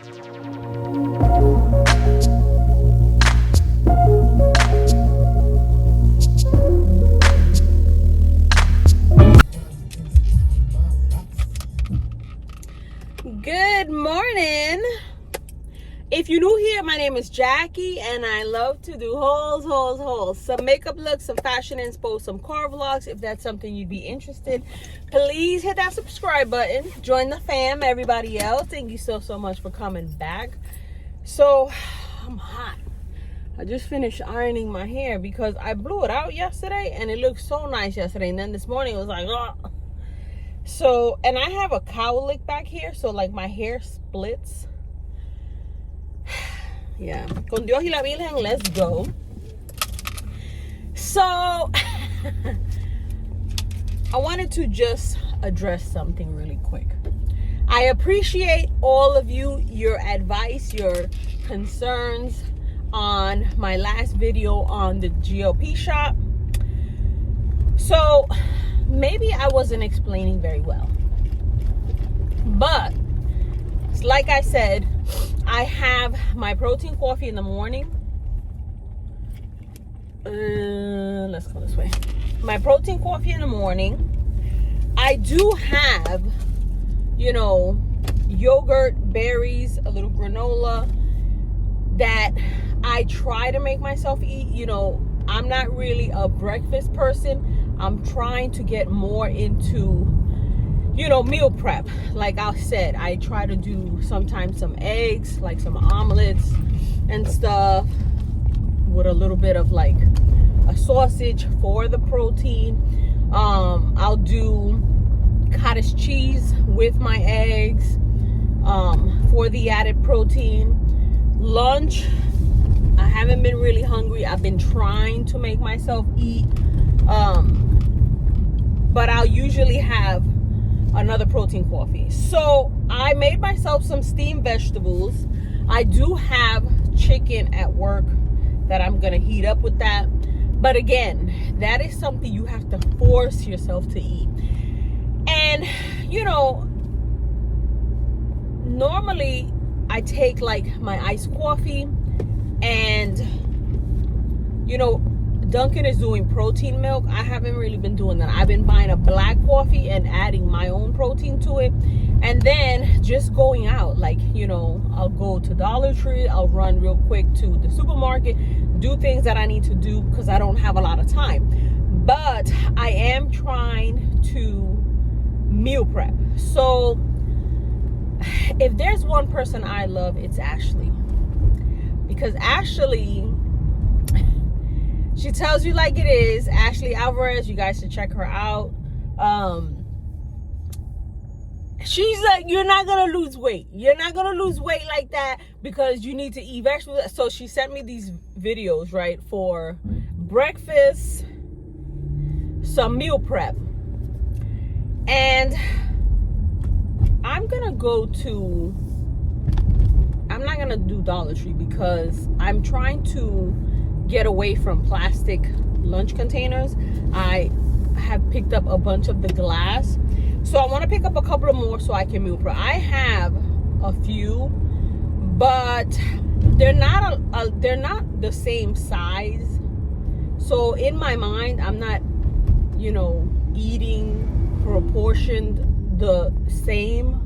Good morning. If you're new here, my name is Jackie and I love to do hauls, some makeup looks, some fashion inspo, some car vlogs. If that's something you'd be interested, please hit that subscribe button, join the fam. Everybody else, thank you so much for coming back. So I'm hot. I just finished ironing my hair because I blew it out yesterday and it looked so nice yesterday, and then this morning it was like, oh. So, and I have a cowlick back here, so like my hair splits. Yeah, con Dios y la Virgen, let's go. So I wanted to just address something really quick. I appreciate all of you, your advice, your concerns on my last video on the GOP shop. So maybe I wasn't explaining very well, but like I said, I have my protein coffee in the morning. Let's go this way. My protein coffee in the morning. I do have, you know, yogurt, berries, a little granola that I try to make myself eat. You know, I'm not really a breakfast person. I'm trying to get more into, you know, meal prep. Like I said, I try to do sometimes some eggs, like some omelets and stuff, with a little bit of like a sausage for the protein. I'll do cottage cheese with my eggs for the added protein. Lunch, I haven't been really hungry. I've been trying to make myself eat, but I'll usually have another protein coffee. So I made myself some steamed vegetables. I do have chicken at work that I'm gonna heat up with that, but again, that is something you have to force yourself to eat. And you know, normally I take like my iced coffee, and you know, Dunkin' is doing protein milk. I haven't really been doing that. I've been buying a black coffee and adding my own protein to it, and then just going out, like, you know, I'll go to Dollar Tree, I'll run real quick to the supermarket, do things that I need to do because I don't have a lot of time. But I am trying to meal prep. So if there's one person I love, it's Ashley, because Ashley, she tells you like it is. Ashley Alvarez, you guys should check her out. She's like, you're not gonna lose weight. You're not gonna lose weight like that because you need to eat vegetables. So she sent me these videos, right, for breakfast, some meal prep. And I'm not gonna do Dollar Tree because I'm trying to get away from plastic lunch containers. I have picked up a bunch of the glass, so I want to pick up a couple of more so I can meal prep. I have a few, but they're not the same size. So in my mind, I'm not, you know, eating proportioned the same.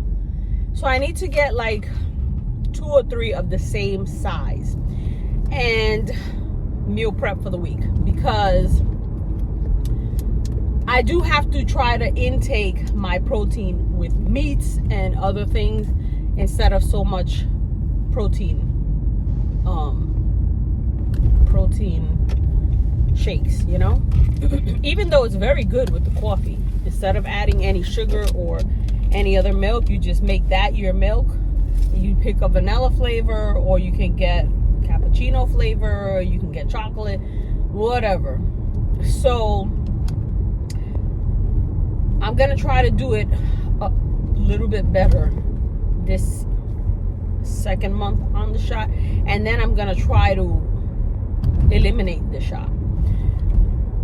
So I need to get like 2 or 3 of the same size and meal prep for the week, because I do have to try to intake my protein with meats and other things instead of so much protein shakes, you know. Even though it's very good with the coffee, instead of adding any sugar or any other milk, you just make that your milk. You pick a vanilla flavor, or you can get cappuccino flavor, or you can get chocolate, whatever. So I'm gonna try to do it a little bit better this second month on the shot, and then I'm gonna try to eliminate the shot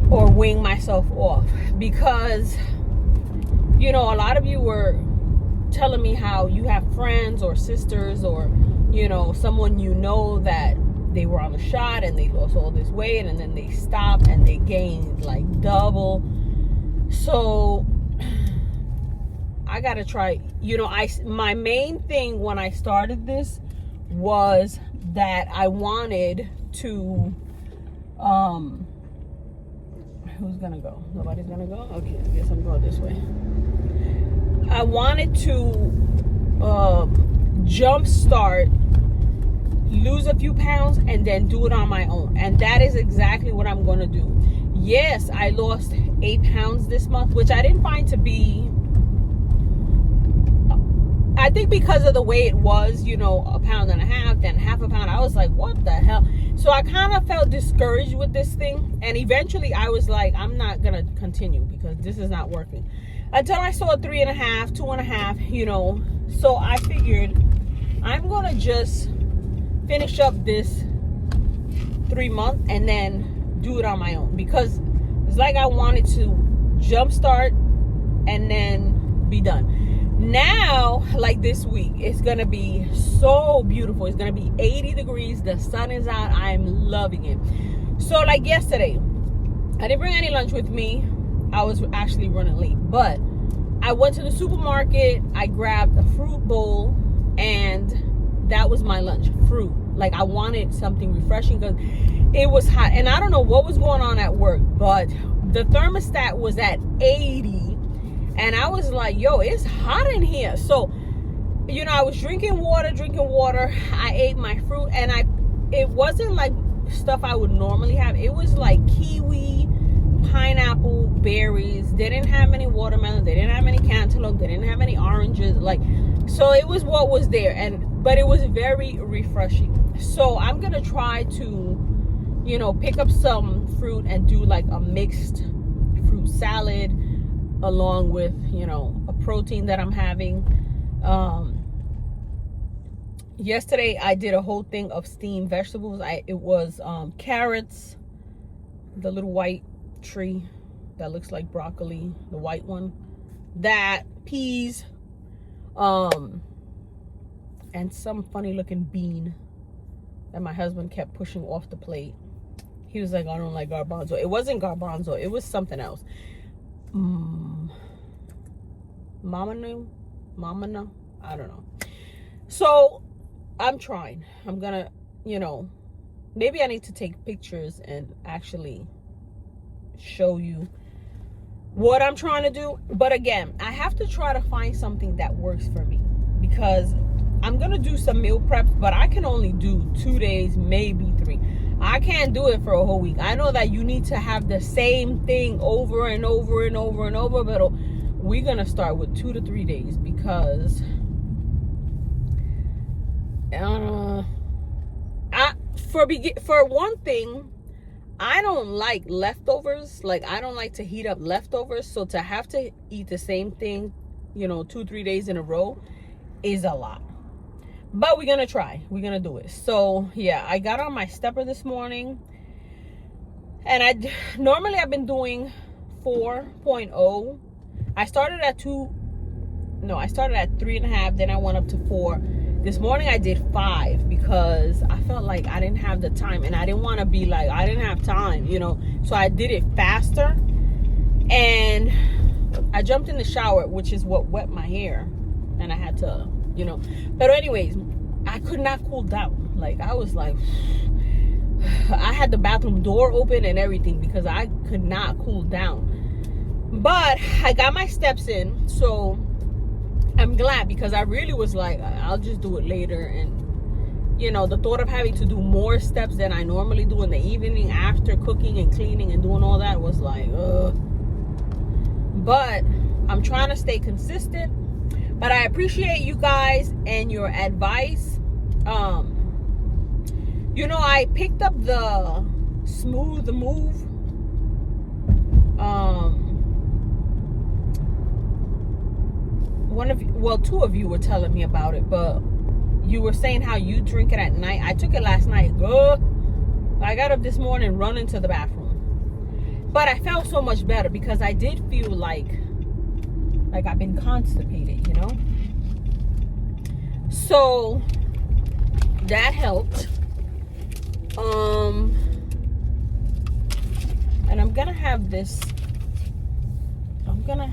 or wing myself off, because you know, a lot of you were telling me how you have friends or sisters or, you know, someone you know that they were on a shot and they lost all this weight and then they stopped and they gained like double. So I gotta try. You know, my main thing when I started this was that I wanted to who's gonna go? Nobody's gonna go? Okay, I guess I'm going this way. I wanted to jumpstart, lose a few pounds, and then do it on my own. And that is exactly what I'm gonna do. Yes, I lost 8 pounds this month, which I didn't find to be, I think because of the way it was, you know, 1.5 pounds, then half a pound. I was like, what the hell? So I kind of felt discouraged with this thing. And eventually I was like, I'm not going to continue because this is not working. Until I saw 3.5, 2.5, you know. So I figured I'm going to just finish up this 3 month and then do it on my own. Because it's like I wanted to jumpstart and then be done. Now, like this week, it's gonna be so beautiful. It's gonna be 80 degrees. The sun is out. I'm loving it. So like yesterday, I didn't bring any lunch with me. I was actually running late, but I went to the supermarket. I grabbed a fruit bowl, and that was my lunch, fruit. Like I wanted something refreshing because it was hot, and I don't know what was going on at work, but the thermostat was at 80. And I was like, yo, it's hot in here. So, you know, I was drinking water. I ate my fruit. And it wasn't like stuff I would normally have. It was like kiwi, pineapple, berries. They didn't have any watermelon. They didn't have any cantaloupe. They didn't have any oranges. Like, so it was what was there. But it was very refreshing. So I'm going to try to, you know, pick up some fruit and do like a mixed fruit salad, along with, you know, a protein that I'm having. Yesterday I did a whole thing of steamed vegetables. It was carrots, the little white tree that looks like broccoli, the white one, that, peas, and some funny looking bean that my husband kept pushing off the plate. He was like, I don't like garbanzo. It wasn't garbanzo, it was something else. Mama no, I don't know. So I'm trying. I'm gonna, you know, maybe I need to take pictures and actually show you what I'm trying to do. But again, I have to try to find something that works for me, because I'm gonna do some meal preps, but I can only do 2 days, maybe 3. I can't do it for a whole week. I know that you need to have the same thing over and over and over and over, but we're gonna start with 2 to 3 days, because for one thing, I don't like leftovers. Like, I don't like to heat up leftovers. So to have to eat the same thing, you know, 2-3 days in a row is a lot. But we're gonna try. We're gonna do it. So yeah, I got on my stepper this morning, and normally I've been doing 4.0. I started at 3.5. Then I went up to 4. This morning I did 5 because I felt like I didn't have the time, and I didn't want to be like, I didn't have time, you know. So I did it faster, and I jumped in the shower, which is what wet my hair, and I had to, you know. But anyways, I could not cool down. Like, I was like, I had the bathroom door open and everything because I could not cool down. But I got my steps in, so I'm glad, because I really was like, I'll just do it later. And, you know, the thought of having to do more steps than I normally do in the evening after cooking and cleaning and doing all that was like, ugh. But I'm trying to stay consistent. But I appreciate you guys and your advice. You know, I picked up the Smooth Move. Two of you were telling me about it, but you were saying how you drink it at night. I took it last night. I got up this morning running to the bathroom. But I felt so much better, because I did feel like I've been constipated, you know? So that helped. And I'm gonna have this. I'm gonna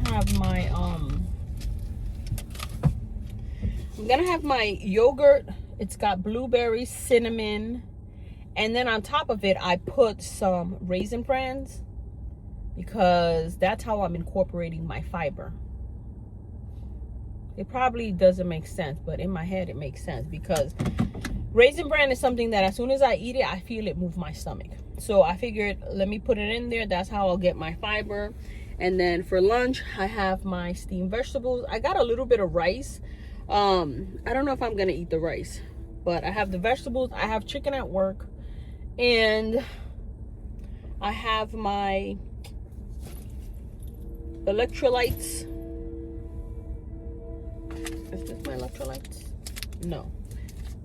have my yogurt. It's got blueberries, cinnamon, and then on top of it I put some Raisin Bran, because that's how I'm incorporating my fiber. It probably doesn't make sense, but in my head it makes sense, because Raisin Bran is something that as soon as I eat it, I feel it move my stomach. So I figured, let me put it in there. That's how I'll get my fiber. And then for lunch, I have my steamed vegetables. I got a little bit of rice. I don't know if I'm gonna eat the rice, but I have the vegetables. I have chicken at work, and I have my electrolytes. Is this my electrolytes? No,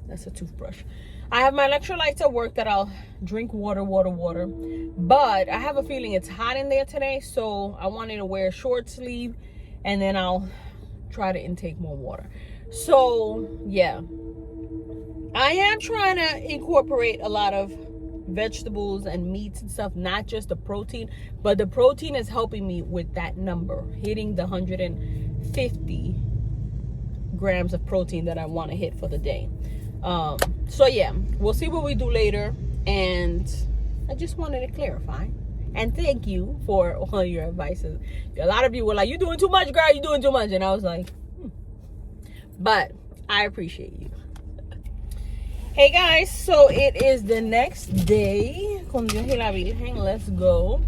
that's a toothbrush. I have my electrolytes at work that I'll drink water. But I have a feeling it's hot in there today, so I wanted to wear a short sleeve, and then I'll try to intake more water. So yeah, I am trying to incorporate a lot of vegetables and meats and stuff, not just the protein, but the protein is helping me with that number, hitting the 150 grams of protein that I want to hit for the day. So yeah, we'll see what we do later, and I just wanted to clarify and thank you for all your advices. A lot of you were like, "You doing too much, girl, you doing too much," and I was like, but I appreciate you. Hey guys, so it is the next day. Con Dios y la Virgen, let's go.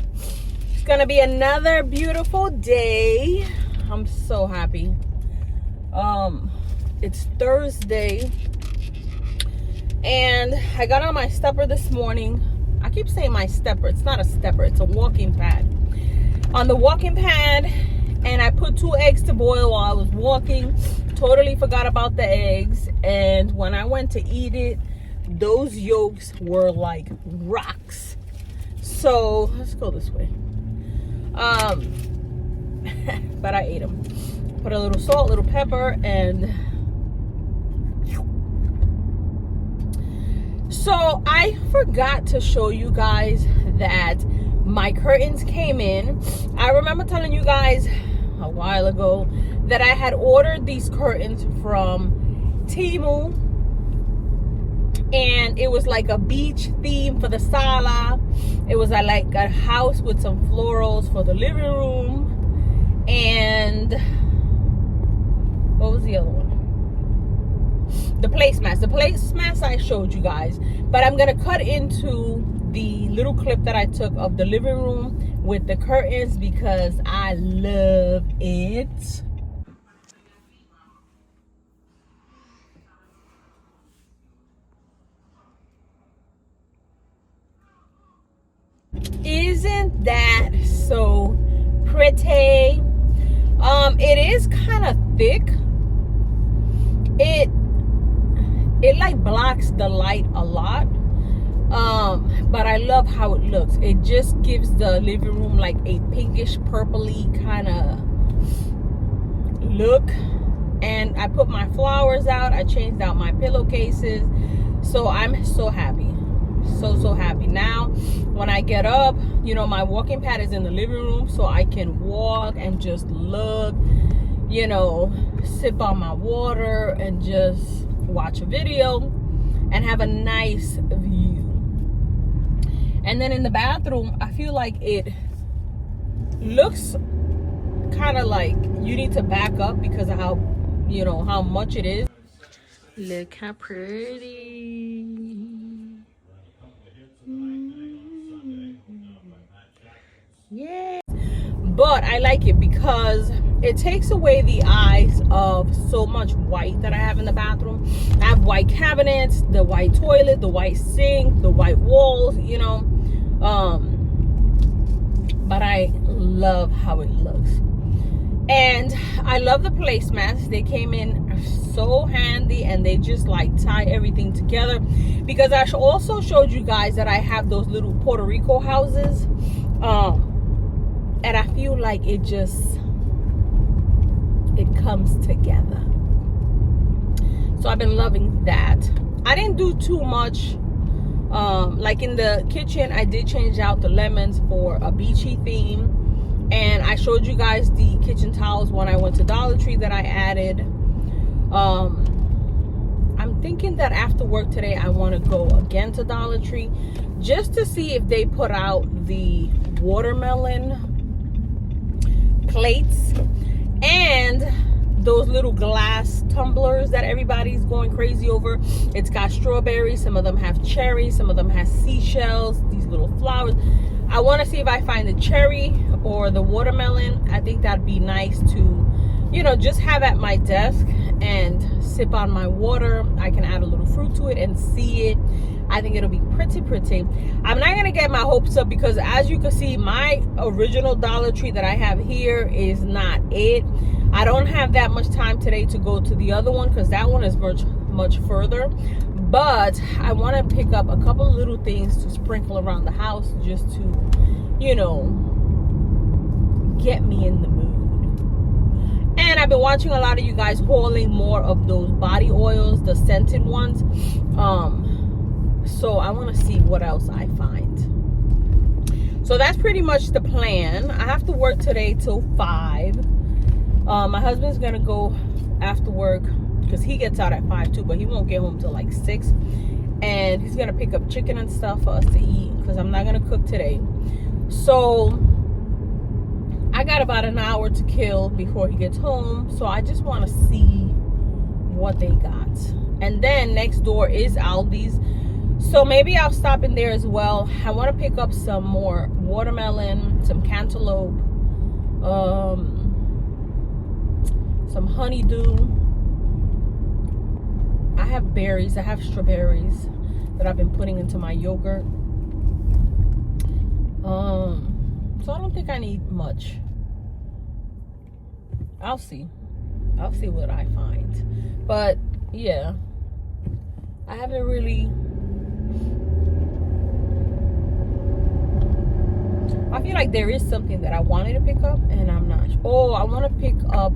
It's gonna be another beautiful day. I'm so happy. It's Thursday, and I got on my stepper this morning. I keep saying my stepper. It's not a stepper, it's a walking pad. On the walking pad, and I put 2 eggs to boil while I was walking. Totally forgot about the eggs, and when I went to eat it, those yolks were like rocks. So let's go this way. But I ate them. Put a little salt, a little pepper, and so I forgot to show you guys that my curtains came in. I remember telling you guys a while ago that I had ordered these curtains from TEMU, and it was like a beach theme for the sala. It was like a house with some florals for the living room, and what was the other one? The placemats. The placemats I showed you guys, but I'm gonna cut into the little clip that I took of the living room with the curtains because I love it. Isn't that so pretty? It is kind of thick. It like blocks the light a lot, but I love how it looks. It just gives the living room like a pinkish purpley kind of look. And I put my flowers out. I changed out my pillowcases, so I'm so happy, so happy. Now when I get up, you know, my walking pad is in the living room, so I can walk and just look, you know, sip on my water and just watch a video and have a nice view. And then in the bathroom, I feel like it looks kind of like you need to back up because of how, you know, how much it is. Look how pretty. Yeah. But I like it because it takes away the eyes of so much white that I have in the bathroom. I have white cabinets, the white toilet, the white sink, the white walls, you know. But I love how it looks. And I love the placemats. They came in so handy, and they just like tie everything together. Because I also showed you guys that I have those little Puerto Rico houses. And I feel like it comes together. So I've been loving that. I didn't do too much. Like in the kitchen, I did change out the lemons for a beachy theme, and I showed you guys the kitchen towels when I went to Dollar Tree that I added. I'm thinking that after work today I want to go again to Dollar Tree just to see if they put out the watermelon plates and those little glass tumblers that everybody's going crazy over. It's got strawberries, some of them have cherries, some of them have seashells, these little flowers. I want to see if I find the cherry or the watermelon. I think that'd be nice to, you know, just have at my desk and sip on my water. I can add a little fruit to it and see it. I think it'll be pretty. I'm not gonna get my hopes up because, as you can see, my original Dollar Tree that I have here is not it. I don't have that much time today to go to the other one because that one is much further. But I want to pick up a couple of little things to sprinkle around the house just to, you know, get me in the mood. And I've been watching a lot of you guys hauling more of those body oils, the scented ones. So I want to see what else I find. So that's pretty much the plan. I have to work today till 5. My husband's gonna go after work because he gets out at 5 too, but he won't get home till like 6. And he's gonna pick up chicken and stuff for us to eat because I'm not gonna cook today. So I got about an hour to kill before he gets home. So I just want to see what they got. And then next door is Aldi's. So maybe I'll stop in there as well. I want to pick up some more watermelon, some cantaloupe, some honeydew. I have berries. I have strawberries that I've been putting into my yogurt. So I don't think I need much. I'll see what I find. But yeah, I haven't really. I feel like there is something that I wanted to pick up and I'm not. Oh, I want to pick up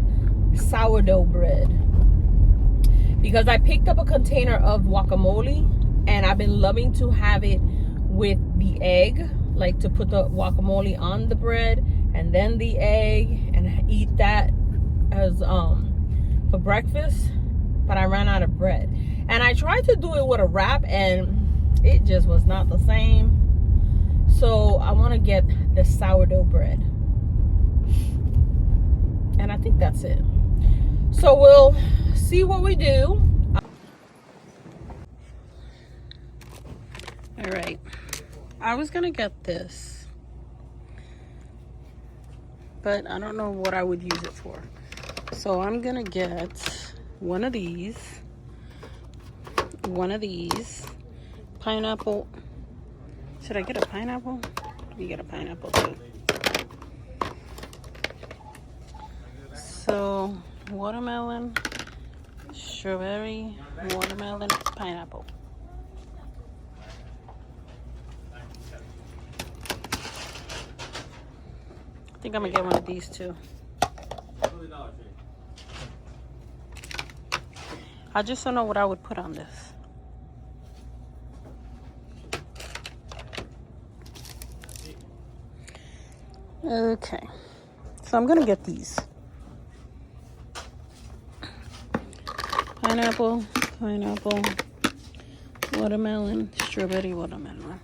sourdough bread because I picked up a container of guacamole and I've been loving to have it with the egg, like to put the guacamole on the bread and then the egg and eat that as for breakfast. But I ran out of bread and I tried to do it with a wrap and it just was not the same. So I want to get the sourdough bread. And I think that's it. So we'll see what we do. All right. I was going to get this. But I don't know what I would use it for. So I'm going to get one of these. Pineapple. Should I get a pineapple? Let me get a pineapple too. So, watermelon, strawberry, watermelon, pineapple. I think I'm gonna get one of these too. I just don't know what I would put on this. Okay, so I'm gonna get these. Pineapple, watermelon, strawberry, watermelon.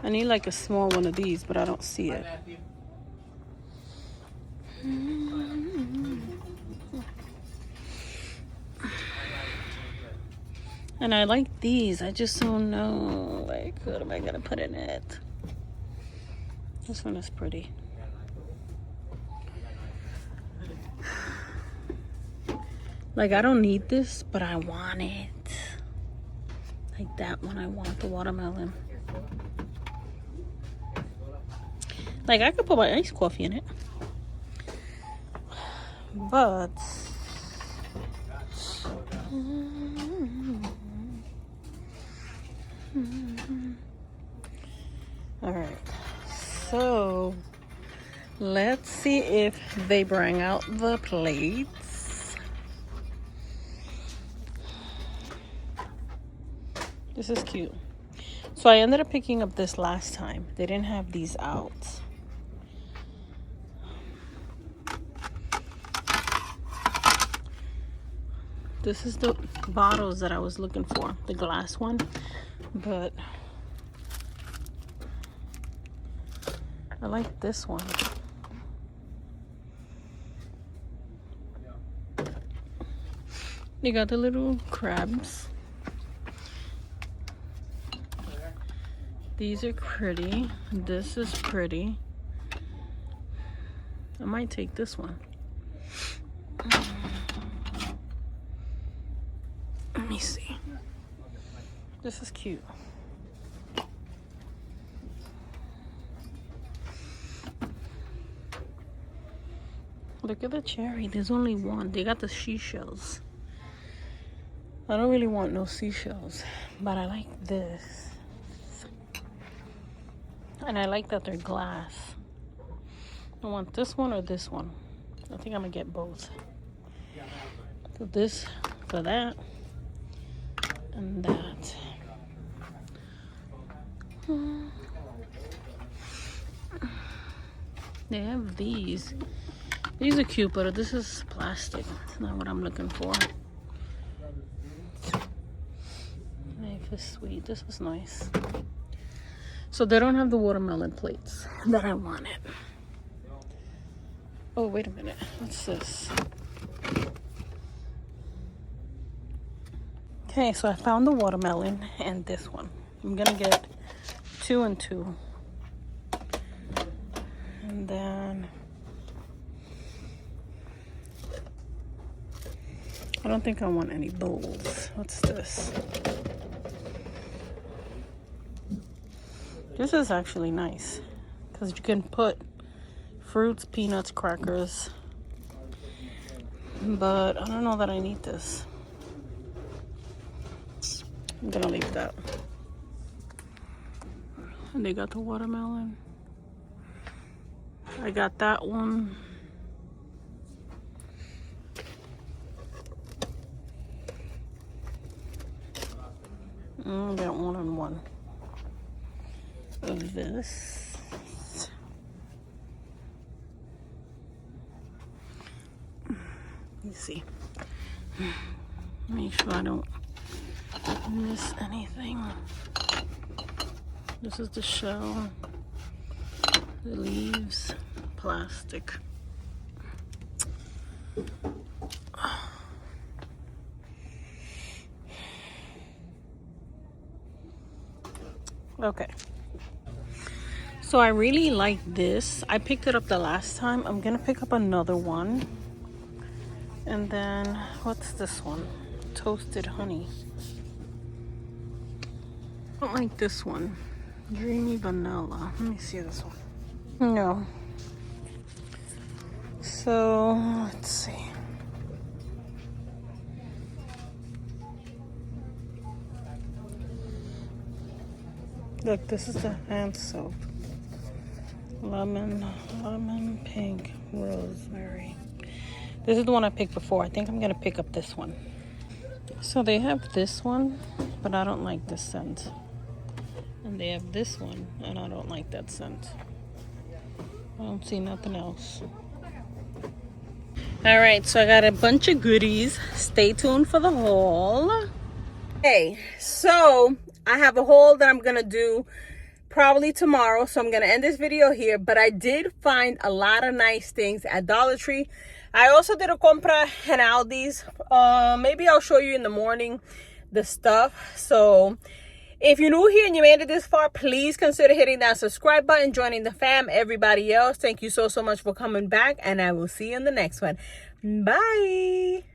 I need like a small one of these, but I don't see it. And I like these. I just don't know, like, what am I gonna put in it? This one is pretty. Like, I don't need this, but I want it. Like that one, I want the watermelon. Like, I could put my iced coffee in it. But all right, so let's see if they bring out the plates. This is cute. So I ended up picking up this last time. They didn't have these out. This is the bottles that I was looking for, the glass one, but I like this one. They got the little crabs. These are pretty. This is pretty. I might take this one. Let me see. This is cute. Look at the cherry. There's only one. They got the seashells. I don't really want no seashells, but I like this. And I like that they're glass. I want this one or this one. I think I'm gonna get both. So this for that and that. They have these. These are cute, but this is plastic. It's not what I'm looking for. Life is sweet. This is nice. So they don't have the watermelon plates that I wanted. Oh, wait a minute. What's this? Okay, so I found the watermelon and this one. I'm gonna get 2 and 2. And then I don't think I want any bowls. What's this? This is actually nice because you can put fruits, peanuts, crackers. But I don't know that I need this. I'm gonna leave that. And they got the watermelon. I got that one. I got 1 and 1 of this. Let me see. Make sure I don't miss anything. This is the shell, the leaves, plastic. Okay. So I really like this. I picked it up the last time. I'm gonna pick up another one. And then, what's this one? Toasted honey. I don't like this one. Dreamy vanilla. Let me see this one. No. So, let's see. Look, this is the hand soap. Lemon, pink, rosemary. This is the one I picked before. I think I'm gonna pick up this one. So they have this one, but I don't like this scent. And they have this one, and I don't like that scent. I don't see nothing else. All right, so I got a bunch of goodies. Stay tuned for the haul. Okay, so I have a haul that I'm gonna do probably tomorrow, so I'm gonna end this video here, but I did find a lot of nice things at Dollar Tree. I also did a compra in Aldi's. Maybe I'll show you in the morning the stuff. So if you're new here and you made it this far, please consider hitting that subscribe button, joining the fam. Everybody else, thank you so much for coming back, and I will see you in the next one. Bye.